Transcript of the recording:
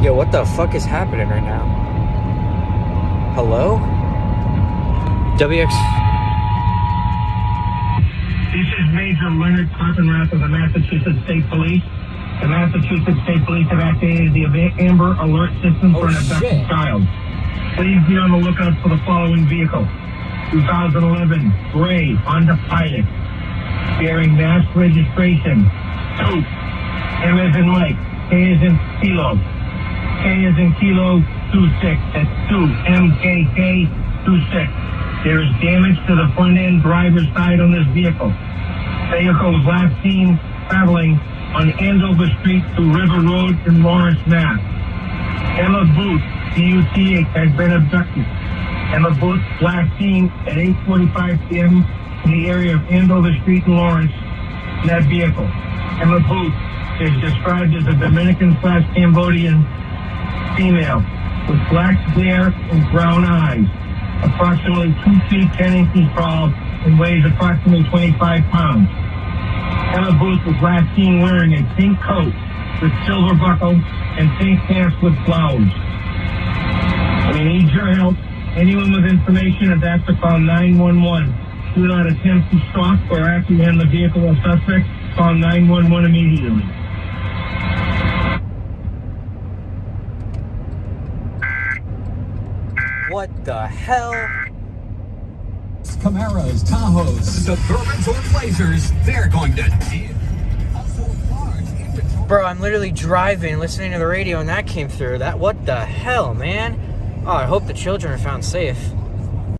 Yo, what the fuck is happening right now? Hello? WX... This is Major Leonard Cottonrath of the Massachusetts State Police. The Massachusetts State Police have activated the Amber Alert System for an abducted child. Please be on the lookout for the following vehicle. 2011 gray Honda Pilot, bearing mass registration. 2. M as in Mike, K as in Kilo. K as in Kilo 26. That's 2. MKK 26. There is damage to the front end driver's side on this vehicle. Vehicle was last seen traveling on Andover Street to River Road in Lawrence, Mass. Emma Booth, CUT, has been abducted. Emma Booth last seen at 8:45 p.m. in the area of Andover Street in Lawrence in that vehicle. Emma Booth is described as a Dominican/Cambodian female with black hair and brown eyes, approximately 2 feet 10 inches tall and weighs approximately 25 pounds. Emma Booth was last seen wearing a pink coat with silver buckle and pink pants with flowers. We need your help. Anyone with information is asked to call 911. Do not attempt to stalk or apprehend the vehicle or suspect. Call 911 immediately. What the hell? Camaros, Tahoes, Suburbans, or Blazers, they're going to deal. Bro, I'm literally driving, listening to the radio, and that came through. What the hell, man? Oh, I hope the children are found safe.